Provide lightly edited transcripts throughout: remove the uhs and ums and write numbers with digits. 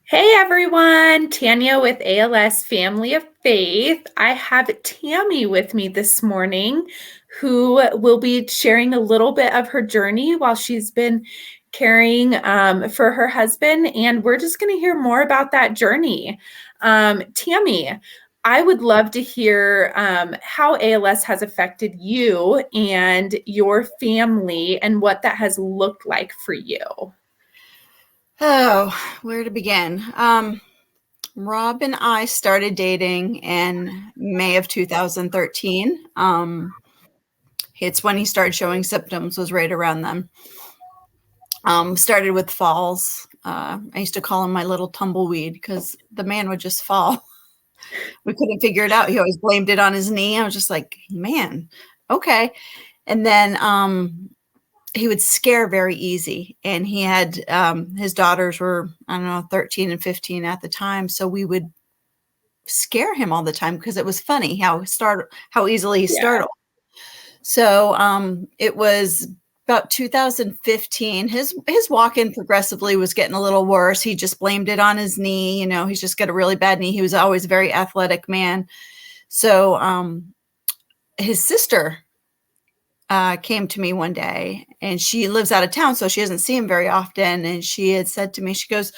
Hey everyone, Tanya with ALS Family of Faith. I have Tammy with me this morning who will be sharing a little bit of her journey while she's been caring for her husband. And we're just going to hear more about that journey. Tammy, I would love to hear how ALS has affected you and your family and what that has looked like for you. Oh, where to begin? Rob and I started dating in May of 2013. It's when he started showing symptoms, was right around then. Started with falls. I used to call him my little tumbleweed because the man would just fall. We couldn't figure it out. He always blamed it on his knee. I was just like, man, okay. And then he would scare very easy, and he had his daughters were, I don't know, 13 and 15 at the time, so we would scare him all the time because it was funny how easily he Yeah. startled. So it was about 2015. His walk-in progressively was getting a little worse. He just blamed it on his knee. He's just got a really bad knee. He was always a very athletic man. So his sister came to me one day, and she lives out of town, so she doesn't see him very often. And she had said to me, she goes,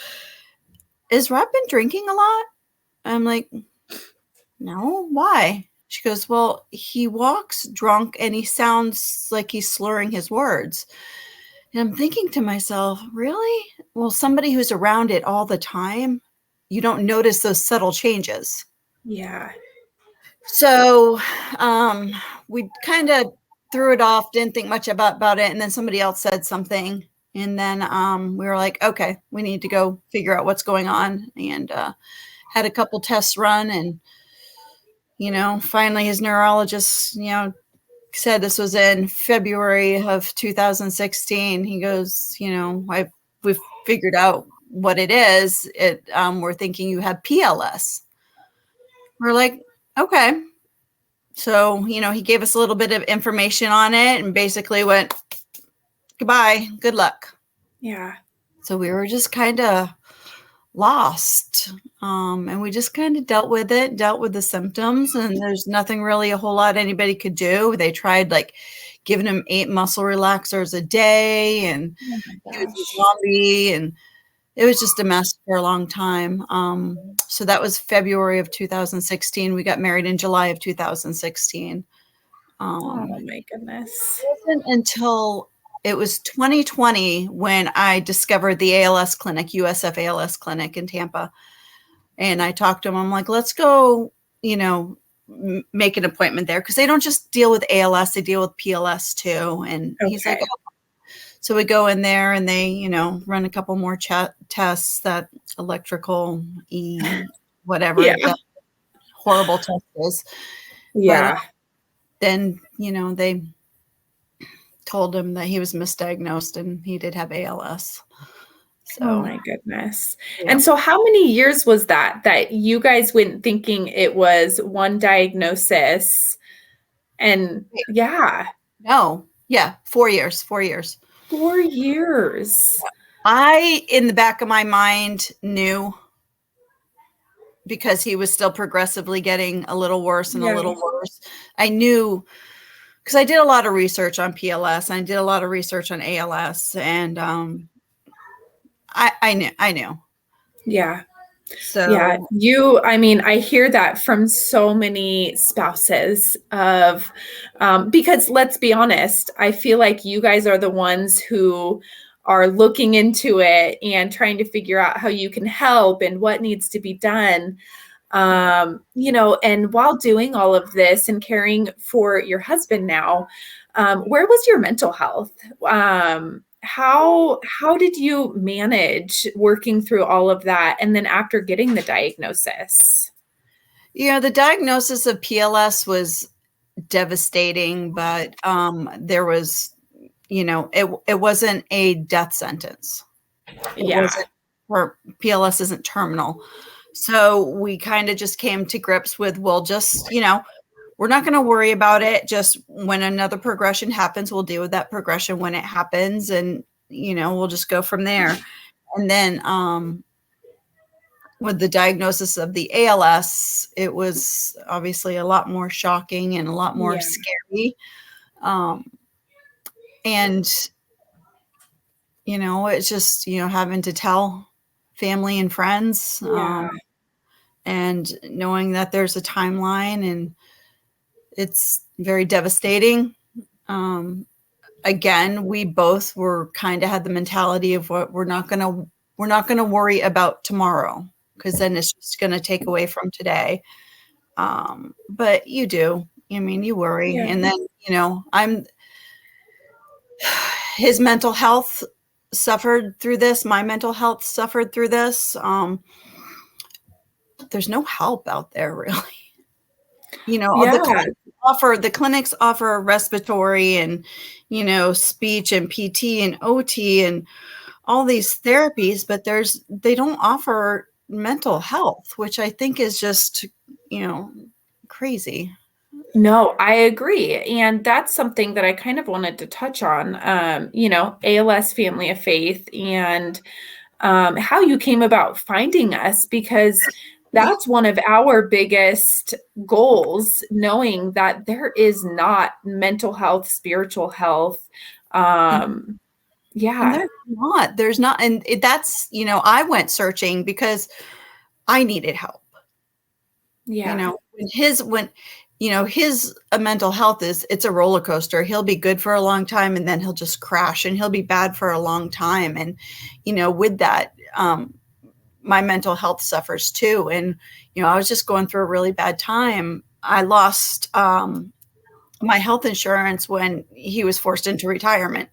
"Is Rob been drinking a lot?" I'm like, "No, why?" She goes, "Well, he walks drunk and he sounds like he's slurring his words." And I'm thinking to myself, really? Well, somebody who's around it all the time, you don't notice those subtle changes. Yeah. So we kind of threw it off, didn't think much about it. And then somebody else said something. And then we were like, okay, we need to go figure out what's going on. And had a couple tests run. And, finally his neurologist, said this was in February of 2016. He goes, we've figured out what it is. We're thinking you have PLS. We're like, okay. So, he gave us a little bit of information on it and basically went, goodbye, good luck. Yeah. So we were just kind of lost. And we just kind of dealt with the symptoms, and there's nothing really a whole lot anybody could do. They tried like giving him 8 muscle relaxers a day, and Oh my he was a gosh. zombie, and it was just a mess for a long time. So that was February of 2016. We got married in July of 2016. Oh Um, my goodness. it wasn't until it was 2020 when I discovered the ALS clinic, USF ALS clinic in Tampa. And I talked to him. I'm like, let's go, make an appointment there, because they don't just deal with ALS, they deal with PLS too. And he's like, Okay. oh. So we go in there and they, run a couple more tests, that electrical whatever Yeah. that horrible test is. But Yeah. then, they told him that he was misdiagnosed and he did have ALS. Oh So, my goodness. yeah. And so how many years was that you guys went thinking it was one diagnosis? And yeah, No, yeah, 4 years, 4 years. 4 years. I, in the back of my mind, knew, because he was still progressively getting a little worse and a Yeah. little worse. I knew, because I did a lot of research on PLS. I did a lot of research on ALS, and I knew. Yeah. Yeah, So I mean, I hear that from so many spouses because let's be honest, I feel like you guys are the ones who are looking into it and trying to figure out how you can help and what needs to be done. And while doing all of this and caring for your husband now, where was your mental health? How did you manage working through all of that and then after getting the diagnosis? the diagnosis of PLS was devastating, but there was, it wasn't a death sentence. It Yeah. wasn't, or PLS isn't terminal. So we kind of just came to grips with, well, just, we're not going to worry about it. Just when another progression happens, we'll deal with that progression when it happens. And, we'll just go from there. And then with the diagnosis of the ALS, it was obviously a lot more shocking and a lot more Yeah. scary. Um, and, it's just, having to tell family and friends, Yeah. and knowing that there's a timeline, and it's very devastating. Um, Again, we both were kind of had the mentality of what we're not gonna worry about tomorrow, because then it's just gonna take away from today. But you do. I mean, you worry. Yeah. And then, I'm his mental health suffered through this. My mental health suffered through this. There's no help out there really. Yeah. The clinics offer respiratory and, speech and PT and OT and all these therapies, but they don't offer mental health, which I think is just, crazy. No, I agree. And that's something that I kind of wanted to touch on, ALS Family of Faith and how you came about finding us, because that's one of our biggest goals, knowing that there is not mental health, spiritual health. Um, And yeah, there's not, and that's, I went searching because I needed help. yeah, His mental health it's a roller coaster. He'll be good for a long time and then he'll just crash, and he'll be bad for a long time. And, with that, my mental health suffers too. And, I was just going through a really bad time. I lost, my health insurance when he was forced into retirement.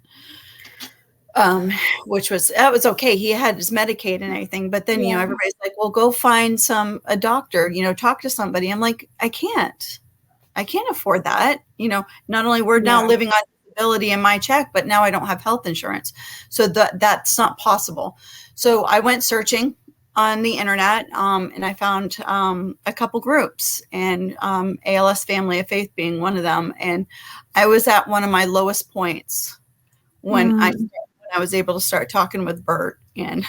Which that was okay. He had his Medicaid and everything, but then, yeah, everybody's like, well, go find a doctor, talk to somebody. I'm like, I can't afford that. Not only we're now yeah, living on disability in my check, but now I don't have health insurance. So that's not possible. So I went searching on the internet, and I found, a couple groups, and, ALS Family of Faith being one of them. And I was at one of my lowest points when mm, I was able to start talking with Bert, and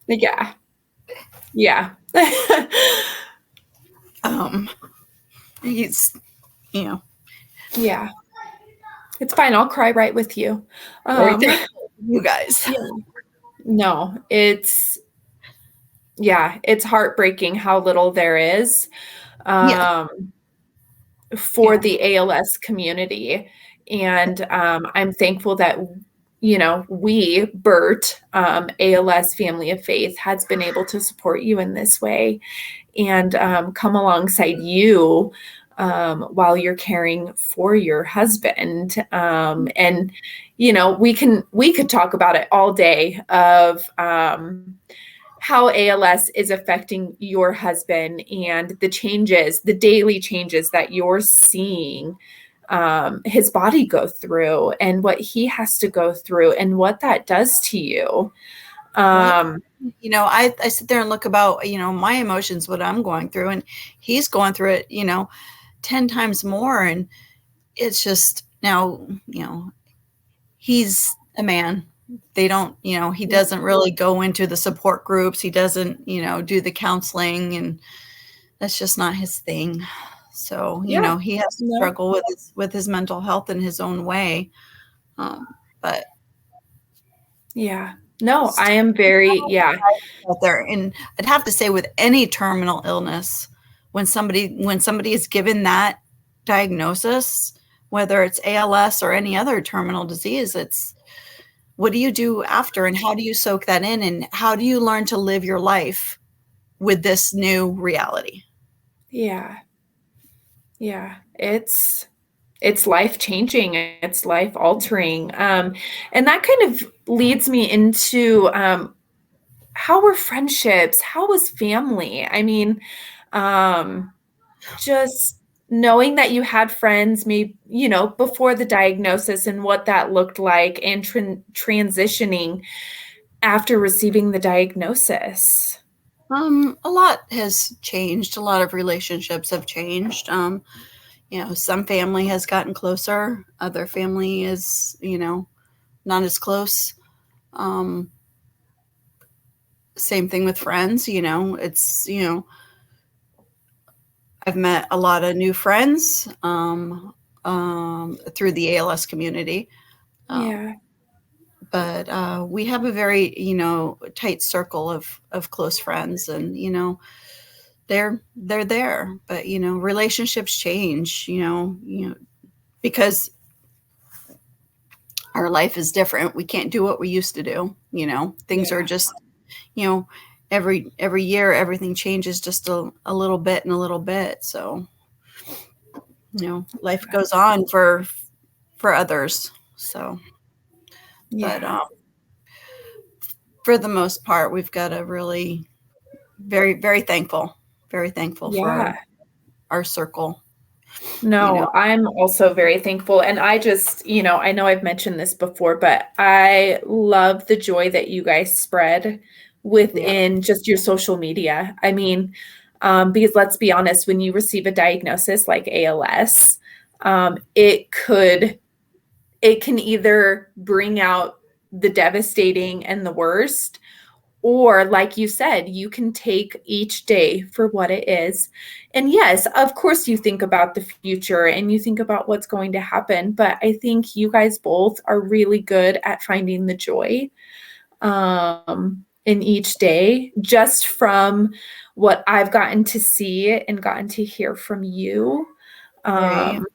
yeah, yeah, um, he's, you know, yeah. It's fine. I'll cry right with you. very Um, thankful for you guys. yeah, no, it's heartbreaking how little there is. Yeah, Um, for yeah, the ALS community. And I'm thankful that, we, Bert, ALS Family of Faith, has been able to support you in this way and come alongside you while you're caring for your husband. And, we could talk about it all day of how ALS is affecting your husband and the daily changes that you're seeing his body go through and what he has to go through and what that does to you. yep. Um, I sit there and look about, my emotions, what I'm going through, and he's going through it, 10 times more. And it's just now, he's a man. They don't, he yeah, doesn't really go into the support groups. He doesn't, do the counseling, and that's just not his thing. So, yeah, he has to no, struggle with his mental health in his own way. But yeah, no, I am very, yeah, out there, and I'd have to say with any terminal illness, when somebody is given that diagnosis, whether it's ALS or any other terminal disease, it's what do you do after, and how do you soak that in, and how do you learn to live your life with this new reality? yeah, yeah. It's life changing. It's life altering. And that kind of leads me into how were friendships? How was family? I mean, um, just knowing that you had friends, maybe, before the diagnosis and what that looked like, and transitioning after receiving the diagnosis. A lot has changed. A lot of relationships have changed. Some family has gotten closer. Other family is, not as close. Um, Same thing with friends, it's, I've met a lot of new friends through the ALS community. Yeah. But we have a very, tight circle of close friends, and, they're there. But, relationships change, because our life is different. We can't do what we used to do. Things are Yeah. just, you know, every year everything changes just a little bit and a little bit. So, life goes on for others. So, but Yeah. for the most part, we've got a really very thankful for Yeah. our circle. You know, No, I'm also very thankful. And I just, I know I've mentioned this before, but I love the joy that you guys spread yeah, within just your social media. I mean, because let's be honest, when you receive a diagnosis like ALS, it can either bring out the devastating and the worst, or, like you said, you can take each day for what it is. And yes, of course, you think about the future and you think about what's going to happen. But I think you guys both are really good at finding the joy in each day, just from what I've gotten to see and gotten to hear from you. right. Um,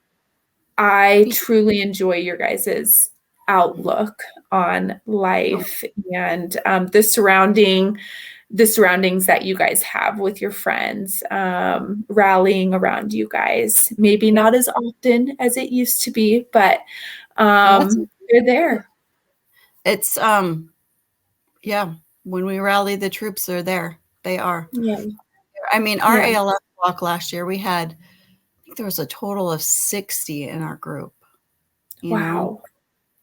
I truly enjoy your guys's outlook on life and the surroundings that you guys have with your friends, rallying around you guys. Maybe Yeah, not as often as it used to be, but and that's they're there. it's yeah. When we rally the troops, they're there. They are. Yeah. I mean, our Yeah. ALS walk last year, we had, I think there was a total of 60 in our group. Wow.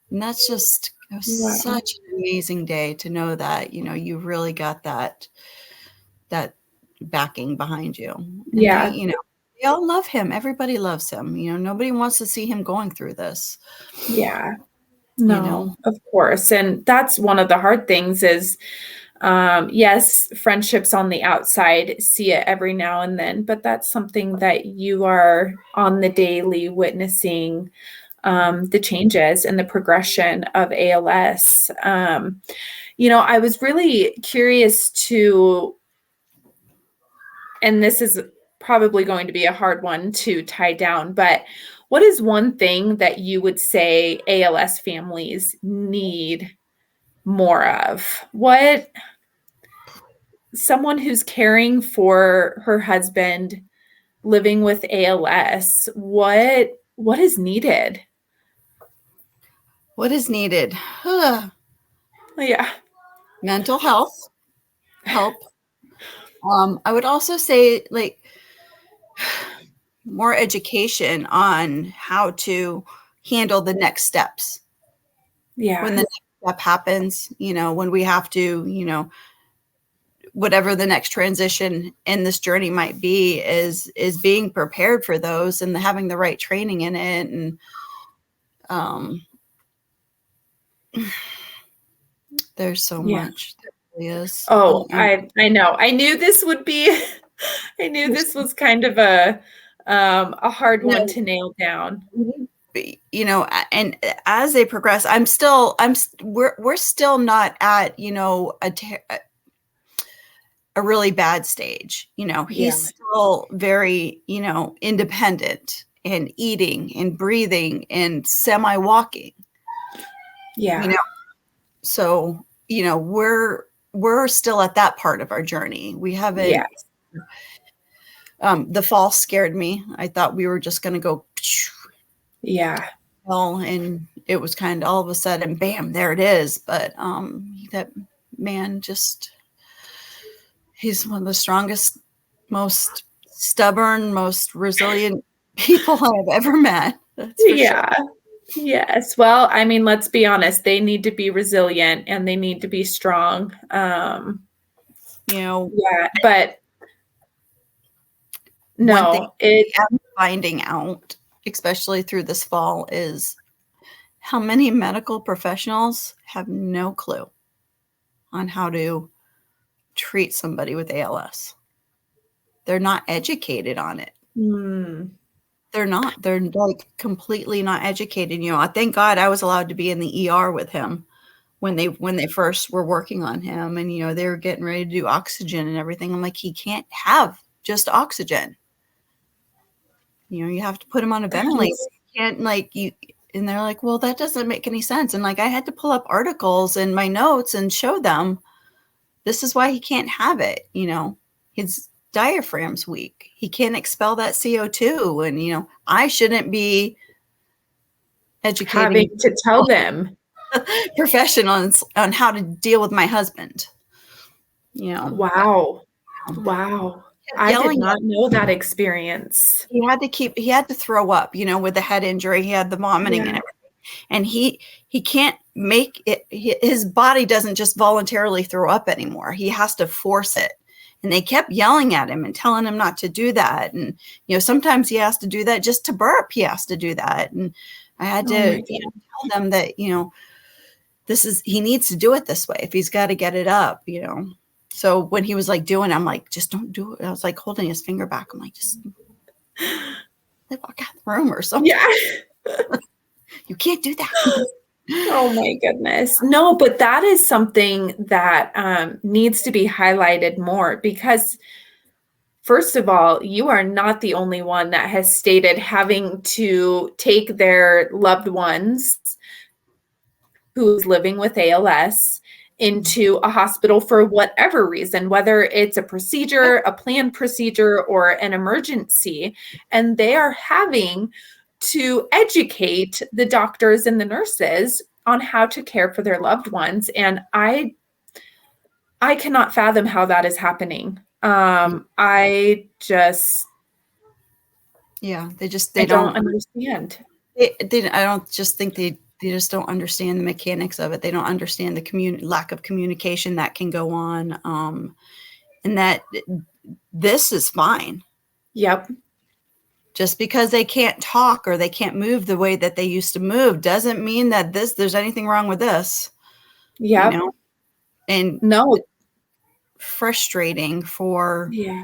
And that's just, it was Wow. such an amazing day to know that, you really got that backing behind you. And they, Yeah. they all love him. Everybody loves him. Nobody wants to see him going through this, Yeah. you No, know. of course. And that's one of the hard things is, yes, friendships on the outside see it every now and then, but that's something that you are on the daily witnessing, the changes and the progression of ALS. I was really curious to, and this is probably going to be a hard one to tie down, but what is one thing that you would say ALS families need more of? What someone who's caring for her husband living with ALS, what is needed? What is needed? Yeah. Mental health help. I would also say, like, more education on how to handle the next steps when Yeah. the next step happens, when we have to, whatever the next transition in this journey might be, is being prepared for those and having the right training in it. And um, there's so Yeah. much. There really is. Oh, And I know. I knew this would be I knew there's, this was kind of a hard you one know, to nail down. and as they progress, we're still not at, a really bad stage. Yeah. He's still very, independent and eating and breathing and semi walking, you Yeah. know. So, we're still at that part of our journey. We Yeah. haven't, the fall scared me. I thought we were just going to go, Yeah. well, and it was kind of all of a sudden, bam, there it is. But that man just, he's one of the strongest, most stubborn, most resilient people I've ever met. That's for sure. Yeah. Yes. Well, I mean, let's be honest. They need to be resilient and they need to be strong. You know, Yeah, but one thing no, it I'm finding out, especially through this fall, is how many medical professionals have no clue on how to treat somebody with ALS. They're not educated on it. Hmm. They're not. They're like completely not educated. Thank God I was allowed to be in the ER with him when they first were working on him, and they were getting ready to do oxygen and everything. I'm like, he can't have just oxygen. You have to put him on a That ventilator. is, You can't like you. And they're like, well, that doesn't make any sense. And like, I had to pull up articles and my notes and show them this is why he can't have it. His diaphragm's weak. He can't expel that CO2. And I shouldn't be educating having to tell them. professionals on how to deal with my husband. But Wow. Wow. kept I did yelling not at know that experience. he had to throw up, with the head injury. He had the vomiting and Yeah. everything. And he can't make it, his body doesn't just voluntarily throw up anymore. He has to force it. And they kept yelling at him and telling him not to do that. And, sometimes he has to do that just to burp. He has to do that. And I had Oh to, my goodness. tell them that, he needs to do it this way if he's got to get it up. So when he was like doing it, I'm like, just don't do it. I was like holding his finger back. I'm like, just like walk out of the room or something. Yeah. You can't do that. Oh my goodness. No, but that is something that needs to be highlighted more because, first of all, you are not the only one that has stated having to take their loved ones who's living with ALS into a hospital for whatever reason, whether it's a procedure, a planned procedure, or an emergency. And they are having to educate the doctors and the nurses on how to care for their loved ones. And I cannot fathom how that is happening. I just Yeah, I they don't don't understand. I don't just think they just don't understand the mechanics of it. They don't understand the lack of communication that can go on, and that this is fine. Yep. Just because they can't talk or they can't move the way that they used to move doesn't mean that there's anything wrong with this, Yep. and No. frustrating for, Yeah.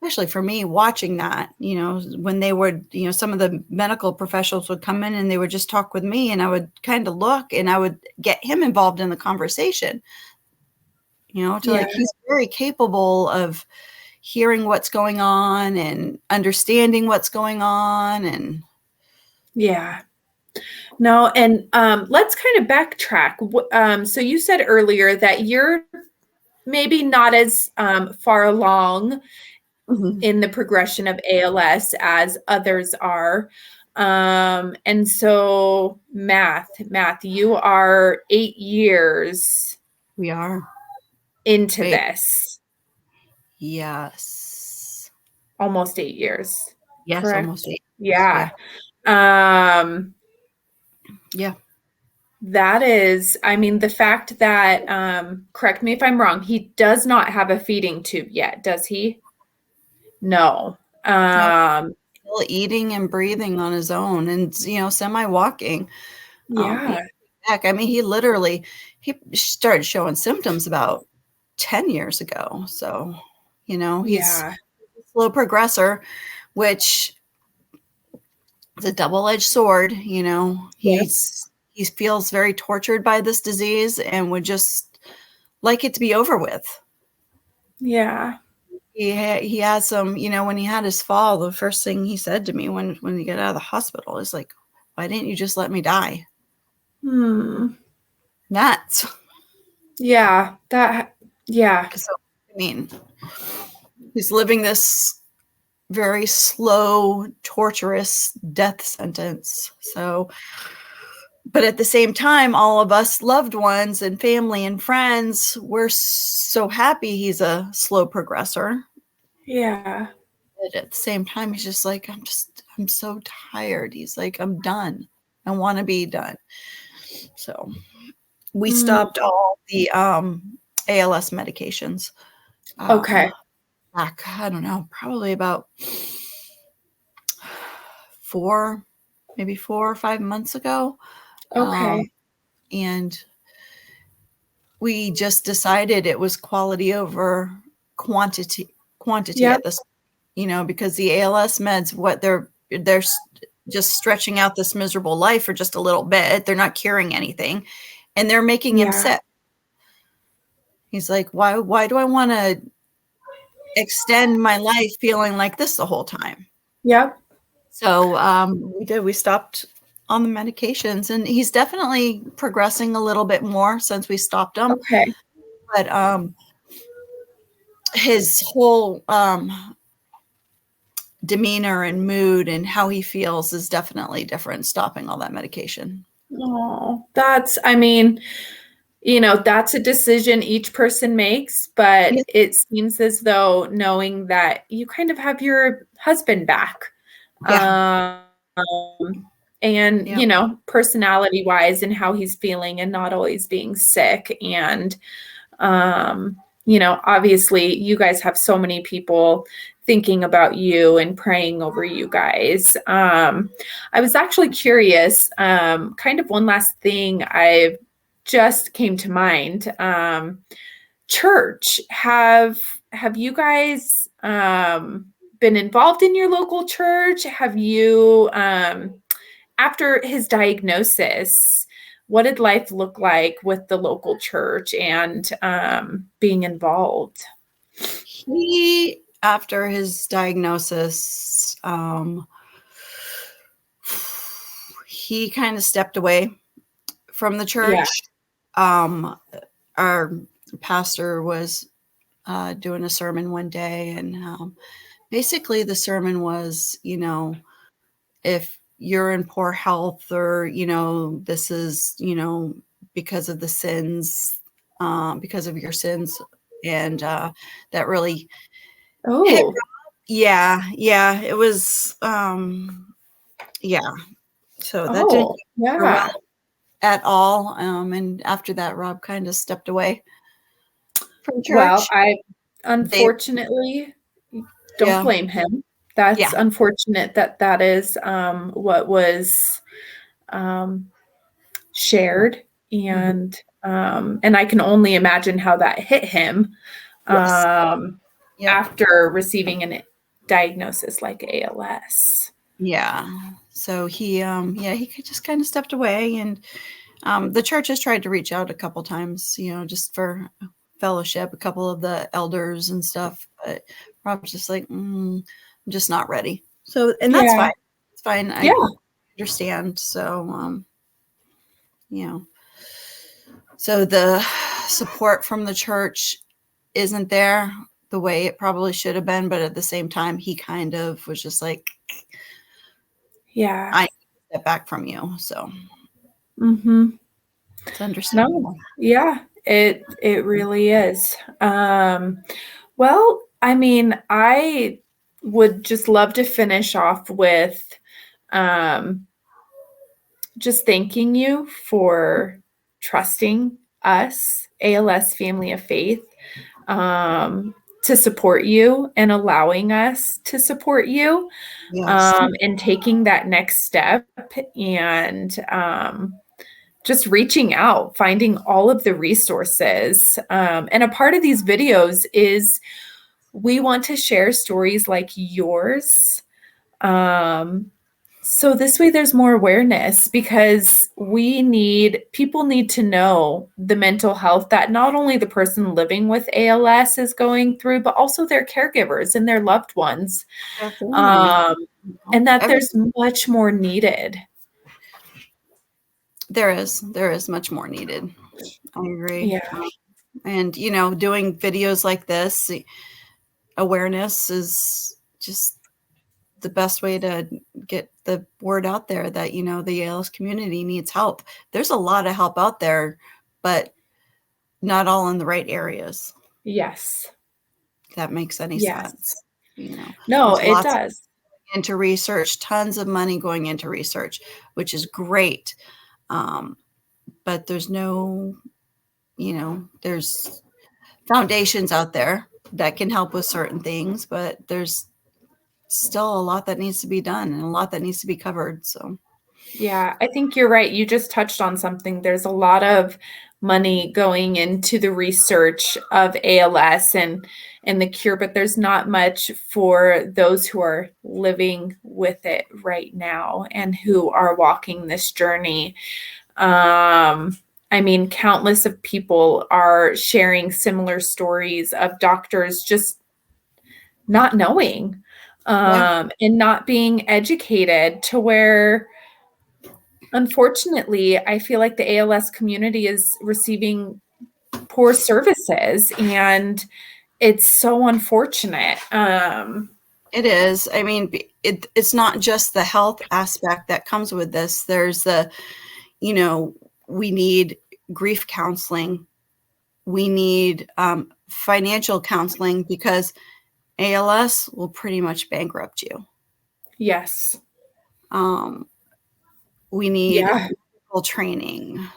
especially for me watching that, when they would, some of the medical professionals would come in and they would just talk with me and I would kind of look and I would get him involved in the conversation, to Yeah. like, he's very capable of hearing what's going on and understanding what's going on. And Yeah. No, and let's kind of backtrack. So you said earlier that you're maybe not as far along Mhm. in the progression of ALS as others are. And so math, you are 8 years We are. into Wait. this, Yes. almost 8 years, Yes, almost correct? 8 years. Yeah. Yeah. Um, Yeah. That is, I mean, the fact that, correct me if I'm wrong, he does not have a feeding tube yet, does he? No. Nope. Um, Still eating and breathing on his own and, semi walking. He, yeah, heck, I mean, he started showing symptoms about 10 years ago. So, he's yeah, a slow progressor, which is a double-edged sword. yes, He feels very tortured by this disease and would just like it to be over with. yeah. He has some, when he had his fall, the first thing he said to me when he got out of the hospital is like, why didn't you just let me die? Hmm. Nuts. Yeah, yeah, So, I mean, he's living this very slow, torturous death sentence. So, but at the same time, all of us loved ones and family and friends, we're so happy he's a slow progressor. yeah. But at the same time, he's just like, I'm so tired. He's like, I'm done. I want to be done. So we Mm, stopped all the ALS medications. okay, Back, I don't know, probably about maybe 4 or 5 months ago. Um, okay. and we just decided it was quality over quantity Yep. at this, because the ALS meds, what they're just stretching out this miserable life for just a little bit. They're not curing anything, and they're making him Yeah. sick. He's like, why do I want to extend my life feeling like this the whole time? Yep. So we stopped on the medications, and he's definitely progressing a little bit more since we stopped him. Okay. But his whole demeanor and mood and how he feels is definitely different stopping all that medication. Oh, I mean, that's a decision each person makes, but Yes. it seems as though knowing that you kind of have your husband back. Yeah. Um, and, Yeah. personality wise and how he's feeling and not always being sick. And, obviously you guys have so many people thinking about you and praying over you guys. I was actually curious, kind of one last thing I just came to mind. Church, have you guys been involved in your local church? Have you after his diagnosis, what did life look like with the local church and being involved? He, after his diagnosis, he kind of stepped away from the Yeah. church. Our pastor was doing a sermon one day, and basically the sermon was, if you're in poor health, or this is because of the sins, because of your sins, and that really hit. Oh, Yeah, it was yeah, so that didn't oh, go well yeah. at all. And after that, Rob kind of stepped away from Well, church. I They unfortunately don't Yeah, blame him. yeah. That's unfortunate that that is what was um, shared, Mhm. and I can only imagine how that hit him Yes. um, Yep. after receiving a diagnosis like ALS. Yeah. So he just kind of stepped away, and the church has tried to reach out a couple times, just for fellowship, a couple of the elders and stuff, but Rob's just like, I'm just not ready. So, and that's Yeah, fine. It's fine. yeah, I understand. So, you know, so the support from the church isn't there the way it probably should have been, but at the same time, he kind of was just like, yeah. I need to step back from you. So Mm-hmm. it's No, understandable. yeah, it really is. Well, I mean, I would just love to finish off with um, just thanking you for trusting us, ALS Family of Faith, um, to support you and allowing us to support you, Yes. and taking that next step and just reaching out, finding all of the resources. And a part of these videos is we want to share stories like yours. Um, so this way there's more awareness because people need to know the mental health that not only the person living with ALS is going through, but also their caregivers and their loved ones. Their family. Um, and that Every there's much more needed. there is much more needed. I agree. Yeah. And doing videos like this, awareness is just the best way to get the word out there that the ALS community needs help. There's a lot of help out there, but not all in the right areas. Yes. If that makes any sense. Yes. You know, No, there's it lots does. into research, tons of money going into research, which is great. But there's no, there's foundations out there that can help with certain things, but there's still a lot that needs to be done and a lot that needs to be covered. So Yeah, I think you're right. You just touched on something. There's a lot of money going into the research of ALS and the cure, but there's not much for those who are living with it right now and who are walking this journey. I mean, countless of people are sharing similar stories of doctors just not knowing, Yeah, and not being educated to where, unfortunately, I feel like the ALS community is receiving poor services, and it's so unfortunate. it is. I mean, it's not just the health aspect that comes with this. There's the, you know, we need grief counseling. We need financial counseling because ALS will pretty much bankrupt you. Yes. Um, we need Yeah. medical training.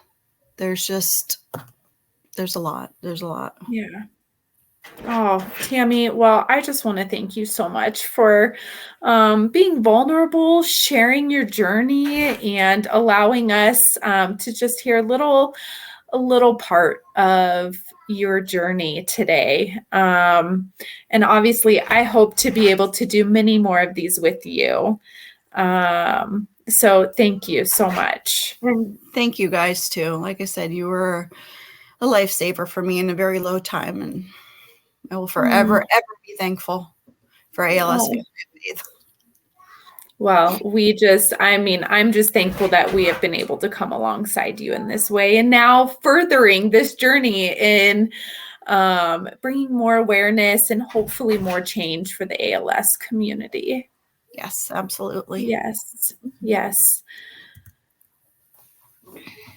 There's just, there's a lot. There's a lot. Yeah. Oh, Tammy, well, I just want to thank you so much for being vulnerable, sharing your journey, and allowing us to just hear a little part of your journey today. And obviously, I hope to be able to do many more of these with you. So thank you so much. And thank you guys too. Like I said, you were a lifesaver for me in a very low time, and I will forever, Mm. ever be thankful for ALS Oh. Family of Faith. Well, I mean, I'm just thankful that we have been able to come alongside you in this way and now furthering this journey in bringing more awareness and hopefully more change for the ALS community. Yes, absolutely. Yes, yes.